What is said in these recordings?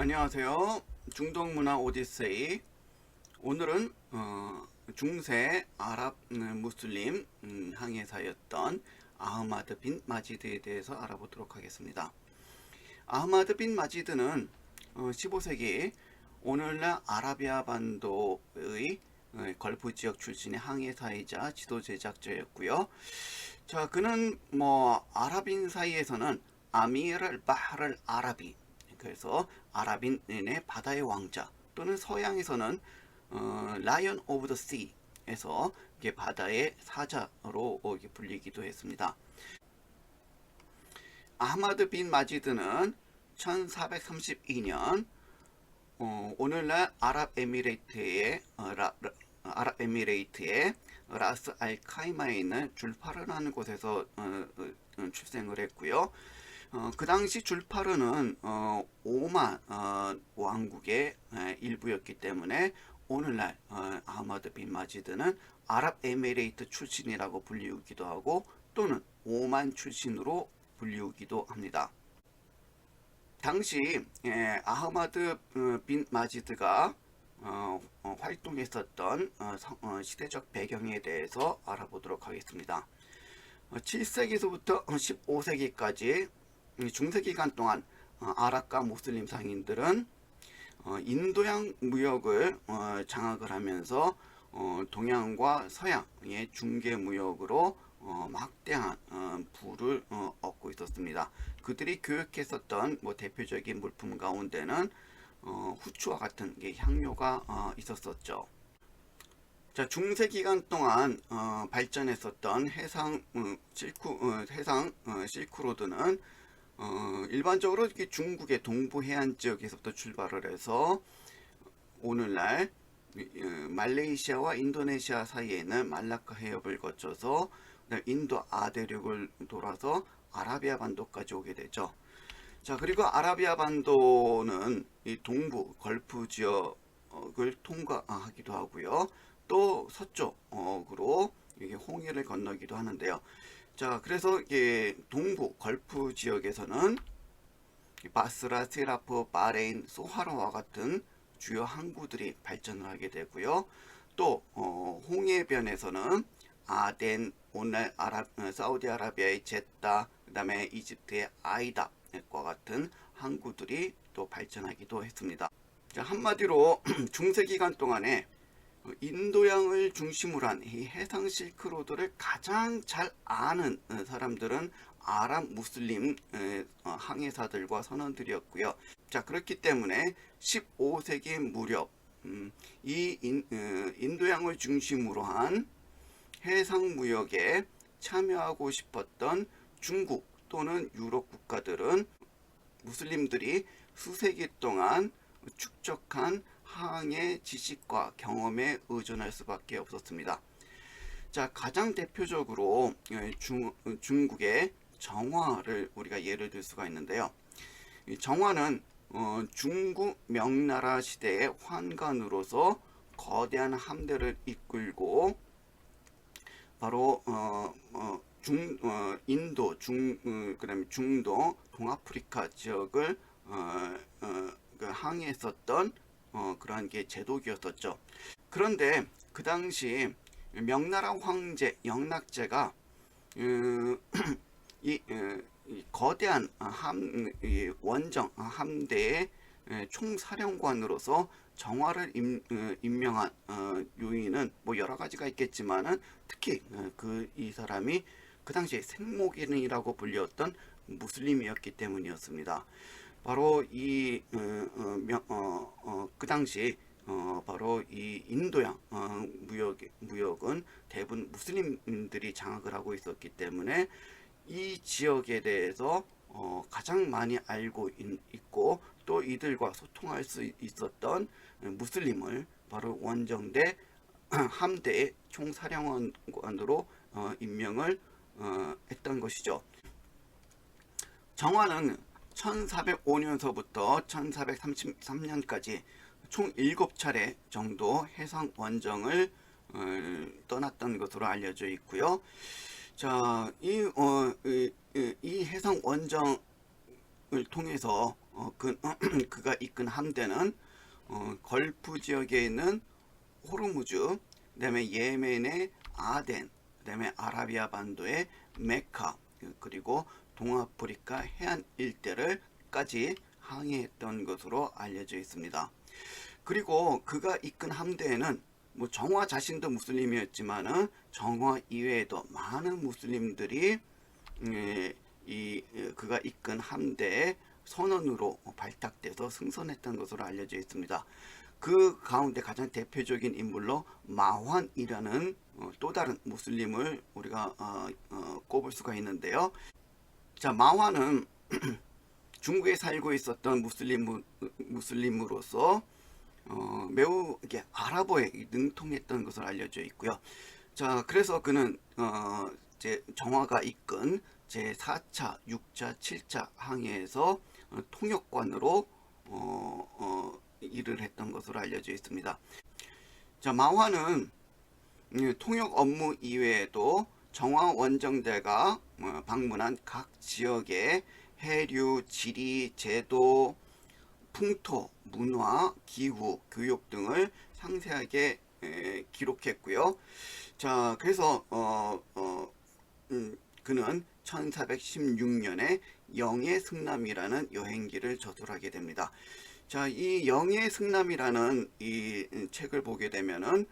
안녕하세요. 중동문화 오디세이. 오늘은 중세 아랍 무슬림 항해사였던 아흐마드 빈 마지드에 대해서 알아보도록 하겠습니다. 아흐마드 빈 마지드는 15세기 오늘날 아라비아 반도의 걸프 지역 출신의 항해사이자 지도 제작자였고요. 자, 그는 아랍인 사이에서는 아미르 알 바흐르 아라비, 그래서 아랍인의 바다의 왕자, 또는 서양에서는 라이언 오브 더 시에서 바다의 사자로 불리기도 했습니다. 아흐마드 빈 마지드는 1432년 오늘날 아랍에미레이트의 라스 알 카이마에 있는 줄파르라는 곳에서 출생을 했고요. 그 당시 줄파르는 오만 왕국의 일부였기 때문에 오늘날 아흐마드 빈 마지드는 아랍에미레이트 출신이라고 불리우기도 하고, 또는 오만 출신으로 불리우기도 합니다. 당시 아흐마드 빈 마지드가 활동했었던 시대적 배경에 대해서 알아보도록 하겠습니다. 7세기에서부터 15세기까지 중세기간 동안 아랍과 무슬림 상인들은 인도양 무역을 장악을 하면서 동양과 서양의 중개 무역으로 막대한 부를 얻고 있었습니다. 그들이 교역했었던 대표적인 물품 가운데는 후추와 같은 향료가 있었었죠. 자, 중세 기간 동안 발전했었던 해상 실크로드는 일반적으로 이렇게 중국의 동부 해안 지역에서부터 출발을 해서 오늘날 말레이시아와 인도네시아 사이에 있는 말라카 해협을 거쳐서 인도 아대륙을 돌아서 아라비아 반도까지 오게 되죠. 자, 그리고 아라비아 반도는 이 동부 걸프 지역을 통과하기도 하고요. 또 서쪽으로 이게 홍해를 건너기도 하는데요. 자, 그래서 이게 동부 걸프 지역에서는 바스라, 세라프, 바레인, 소하르와 같은 주요 항구들이 발전을 하게 되고요. 또 홍해변에서는 아덴, 오늘 사우디아라비아의 제다, 그 다음에 이집트의 아이다과 같은 항구들이 또 발전하기도 했습니다. 자, 한마디로 중세 기간 동안에 인도양을 중심으로 한 이 해상 실크로드를 가장 잘 아는 사람들은 아랍 무슬림 항해사들과 선원들이었고요. 자, 그렇기 때문에 15세기 무렵 이 인도양을 중심으로 한 해상 무역에 참여하고 싶었던 중국 또는 유럽 국가들은 무슬림들이 수세기 동안 축적한 항해 지식과 경험에 의존할 수밖에 없었습니다. 자, 가장 대표적으로 중국의 정화를 우리가 예를 들 수가 있는데요. 이 정화는 중국 명나라 시대의 환관으로서 거대한 함대를 이끌고 바로 인도, 그다음에 중동, 동아프리카 지역을 항해했었던 그러한 게 제독이었었죠. 그런데 그 당시 명나라 황제 영락제가 이 거대한 원정 함대의 총사령관으로서 정화를 임명한 요인은 여러 가지가 있겠지만은 특히 이 사람이 그 당시에 생목인이라고 불렸던 무슬림이었기 때문이었습니다. 바로 그 당시 바로 이 인도양 무역은 대부분 무슬림들이 장악을 하고 있었기 때문에 이 지역에 대해서 가장 많이 알고 있고, 또 이들과 소통할 수 있었던 무슬림을 바로 원정대 함대의 총사령관으로 임명을 했던 것이죠. 정화는 1405년서부터 1433년까지 총 7차례 정도 해상 원정을 떠났던 것으로 알려져 있고요. 자, 이 해상 원정을 통해서 그가 이끈 함대는 걸프 지역에 있는 호르무즈, 그다음에 예멘의 아덴, 그다음에 아라비아 반도의 메카, 그리고 동아프리카 해안 일대를까지 항해했던 것으로 알려져 있습니다. 그리고 그가 이끈 함대에는 뭐 정화 자신도 무슬림이었지만은 정화 이외에도 많은 무슬림들이 그가 이끈 함대의 선원으로 발탁돼서 승선했던 것으로 알려져 있습니다. 그 가운데 가장 대표적인 인물로 마환이라는 또 다른 무슬림을 우리가 꼽을 수가 있는데요. 자, 마환은 중국에 살고 있었던 무슬림으로서 매우 이게 아랍어에 능통했던 것으로 알려져 있고요. 자, 그래서 그는 정화가 이끈 제4차, 6차, 7차 항해에서 통역관으로 일을 했던 것으로 알려져 있습니다. 자, 마화는 통역 업무 이외에도 정화 원정대가 방문한 각 지역의 해류, 지리, 제도, 풍토, 문화, 기후, 교육 등을 상세하게 기록했고요. 자, 그래서 그는 1416년에 영의 승남이라는 여행기를 저술하게 됩니다. 자, 이 영의 승남이라는 이 책을 보게 되면은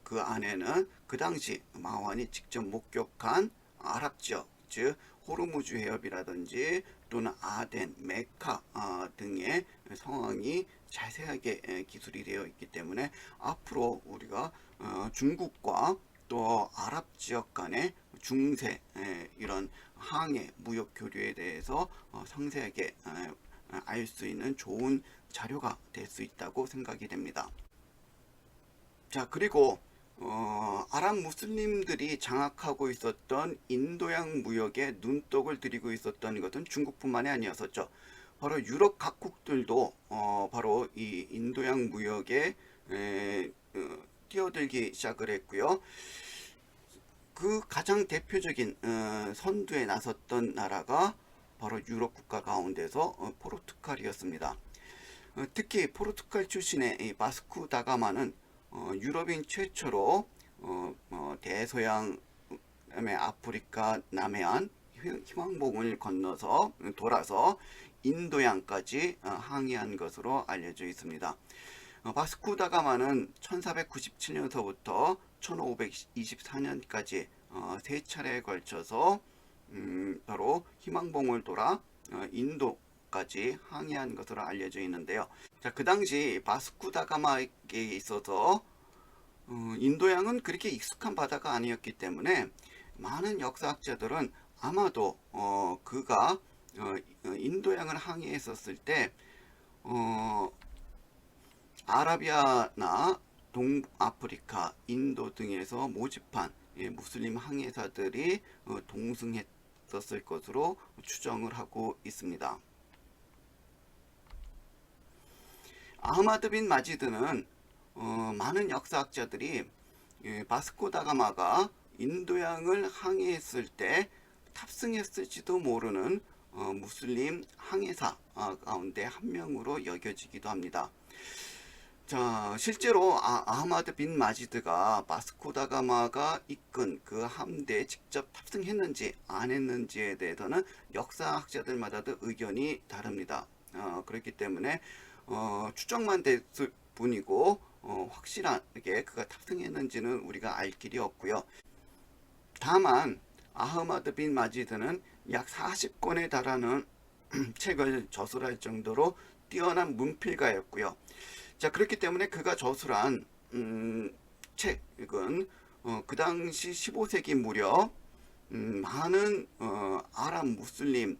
그 안에는 그 당시 마환이 직접 목격한 아랍 지역, 즉 호르무즈 해협이라든지 또는 아덴, 메카 등의 상황이 자세하게 기술이 되어 있기 때문에 앞으로 우리가 중국과 또 아랍 지역 간의 중세 이런 항해 무역 교류에 대해서 상세하게 알 수 있는 좋은 자료가 될 수 있다고 생각이 됩니다. 자, 그리고 아랍 무슬림들이 장악하고 있었던 인도양 무역에 눈독을 들이고 있었던 것은 중국뿐만이 아니었었죠. 바로 유럽 각국들도 바로 이 인도양 무역에 뛰어들기 시작을 했고요. 그 가장 대표적인 선두에 나섰던 나라가 바로 유럽 국가 가운데서 포르투갈이었습니다. 특히 포르투갈 출신의 이 바스쿠 다가마는 유럽인 최초로 대서양, 그다음에 아프리카, 남해안, 희망봉을 건너서 돌아서 인도양까지 항해한 것으로 알려져 있습니다. 바스쿠 다가마는 1497년서부터 1524년까지 세 차례에 걸쳐서 바로 희망봉을 돌아 인도까지 항해한 것으로 알려져 있는데요. 자, 그 당시 바스쿠 다가마에게 있어서 인도양은 그렇게 익숙한 바다가 아니었기 때문에 많은 역사학자들은 아마도 그가 인도양을 항해했었을 때 아라비아나 동아프리카, 인도 등에서 모집한 무슬림 항해사들이 동승했었을 것으로 추정을 하고 있습니다. 아흐마드 빈 마지드는 많은 역사학자들이 바스코 다가마가 인도양을 항해했을 때 탑승했을지도 모르는 무슬림 항해사 가운데 한 명으로 여겨지기도 합니다. 자, 실제로 아흐마드 빈 마지드가 바스코 다가마가 이끈 그 함대에 직접 탑승했는지 안 했는지에 대해서는 역사학자들마다도 의견이 다릅니다. 그렇기 때문에 추정만 됐을 뿐이고 확실하게 그가 탑승했는지는 우리가 알 길이 없고요. 다만 아흐마드 빈 마지드는 약 40권에 달하는 책을 저술할 정도로 뛰어난 문필가였고요. 자, 그렇기 때문에 그가 저술한 책은 그 당시 15세기 무렵 많은 아랍 무슬림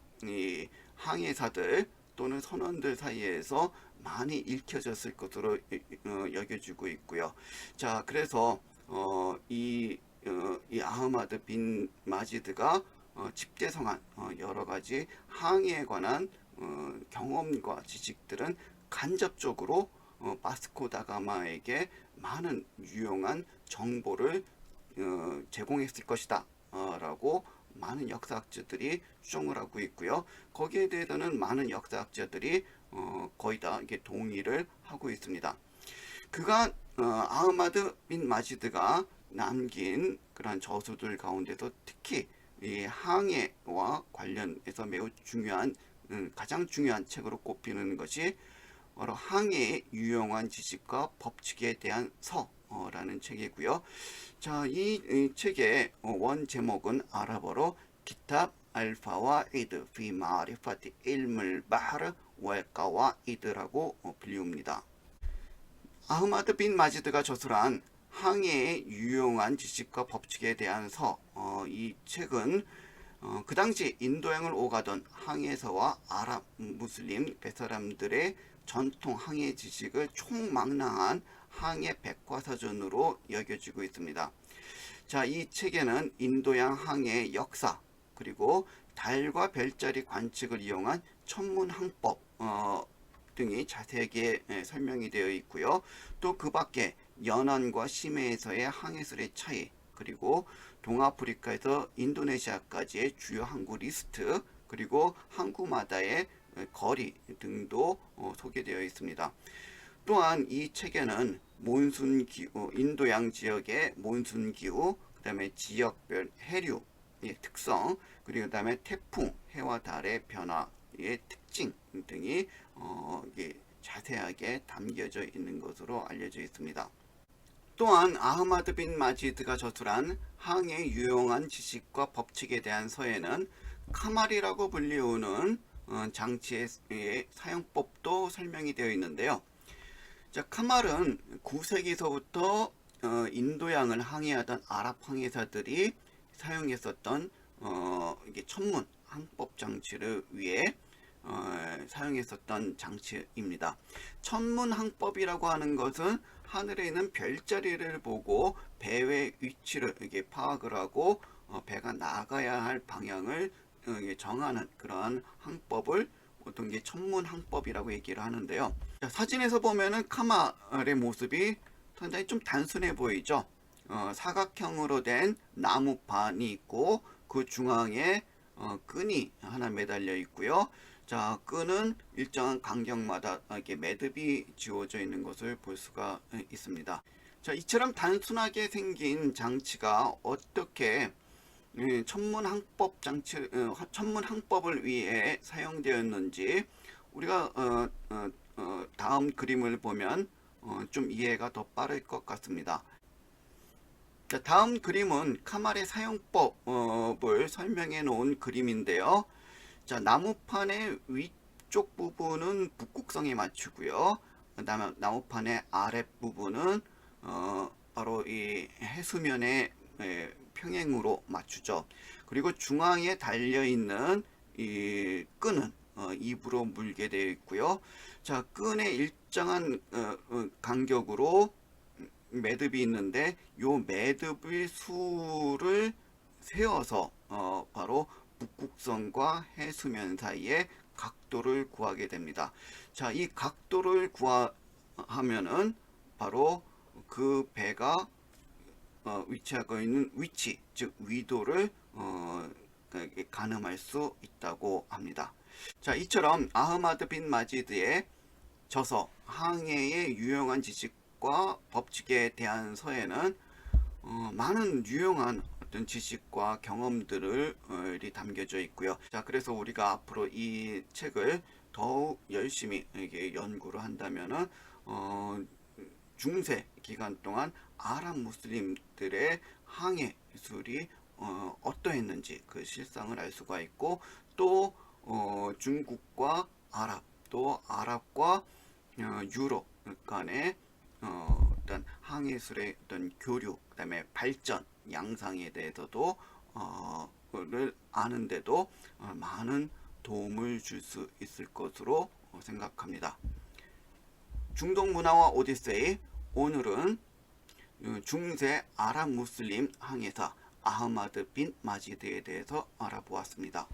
항해사들 또는 선원들 사이에서 많이 읽혀졌을 것으로 여겨지고 있고요. 자, 그래서 이 아흐마드 빈 마지드가 집대성한 여러 가지 항해에 관한 경험과 지식들은 간접적으로 바스코 다가마에게 많은 유용한 정보를 제공했을 것이다 라고 많은 역사학자들이 추정을 하고 있고요. 거기에 대해서는 많은 역사학자들이 거의 다 이게 동의를 하고 있습니다. 그가 아흐마드 빈 마지드가 남긴 그런 저수들 가운데서 특히 이 항해와 관련해서 매우 중요한 가장 중요한 책으로 꼽히는 것이 바로 항해의 유용한 지식과 법칙에 대한 서라는 책이고요. 자, 이 책의 원 제목은 아랍어로 키탑 알파와 이드 피 마리파티 일물 바하르 왈 까와이드라고 불리웁니다. 아흐마드 빈 마지드가 저술한 항해의 유용한 지식과 법칙에 대한 이 책은 그 당시 인도양을 오가던 항해서와 아랍 무슬림 베사람들의 전통 항해 지식을 총망라한 항해 백과사전으로 여겨지고 있습니다. 자, 이 책에는 인도양 항해의 역사, 그리고 달과 별자리 관측을 이용한 천문항법 등이 자세하게 설명이 되어 있고요. 또 그 밖에 연안과 심해에서의 항해술의 차이, 그리고 동아프리카에서 인도네시아까지의 주요 항구 리스트, 그리고 항구마다의 거리 등도 소개되어 있습니다. 또한 이 책에는 몬순 기후, 인도양 지역의 몬순 기후, 그 다음에 지역별 해류의 특성, 그리고 그 다음에 태풍, 해와 달의 변화의 특징 등이 자세하게 담겨져 있는 것으로 알려져 있습니다. 또한 아흐마드 빈 마지드가 저술한 항해의 유용한 지식과 법칙에 대한 서에는 카말이라고 불리우는 장치의 사용법도 설명이 되어 있는데요. 자, 카말은 9세기서부터 인도양을 항해하던 아랍 항해사들이 사용했었던 이게 천문 항법 장치를 위해 사용했었던 장치입니다. 천문 항법이라고 하는 것은 하늘에 있는 별자리를 보고 배의 위치를 이게 파악을 하고 배가 나가야 할 방향을 정하는 그러한 항법을 어떤 게 천문 항법이라고 얘기를 하는데요. 자, 사진에서 보면은 카말의 모습이 상당히 좀 단순해 보이죠. 사각형으로 된 나무판이 있고 그 중앙에 끈이 하나 매달려 있고요. 자, 끈은 일정한 간격마다 이렇게 매듭이 지워져 있는 것을 볼 수가 있습니다. 자, 이처럼 단순하게 생긴 장치가 어떻게 천문 항법을 위해 사용되었는지 우리가 다음 그림을 보면 좀 이해가 더 빠를 것 같습니다. 자, 다음 그림은 카말의 사용법을 설명해 놓은 그림인데요. 자, 나무판의 위쪽 부분은 북극성에 맞추고요. 그다음에 나무판의 아랫부분은 바로 이 해수면의 평행으로 맞추죠. 그리고 중앙에 달려 있는 이 끈은 입으로 물게 되어 있고요. 자, 끈의 일정한 간격으로 매듭이 있는데 요 매듭의 수를 세워서 바로 북극성과 해수면 사이의 각도를 구하게 됩니다. 자, 이 각도를 구하면은 바로 그 배가 위치하고 있는 위치, 즉 위도를 가늠할 수 있다고 합니다. 자, 이처럼 아흐마드 빈 마지드의 저서 항해의 유용한 지식과 법칙에 대한 서에는 많은 유용한 어떤 지식과 경험들이 담겨져 있고요. 자, 그래서 우리가 앞으로 이 책을 더욱 열심히 이게 연구를 한다면은 중세 기간 동안 아랍 무슬림들의 항해 기술이 어떠했는지 그 실상을 알 수가 있고, 또 중국과 아랍, 또 아랍과 유럽 간의 어떤 항해술의 어떤 교류, 그다음에 발전, 양상에 대해서도 를 아는데도 많은 도움을 줄 수 있을 것으로 생각합니다. 중동 문화와 오디세이, 오늘은 중세 아랍 무슬림 항해사 아흐마드 빈 마지드에 대해서 알아보았습니다.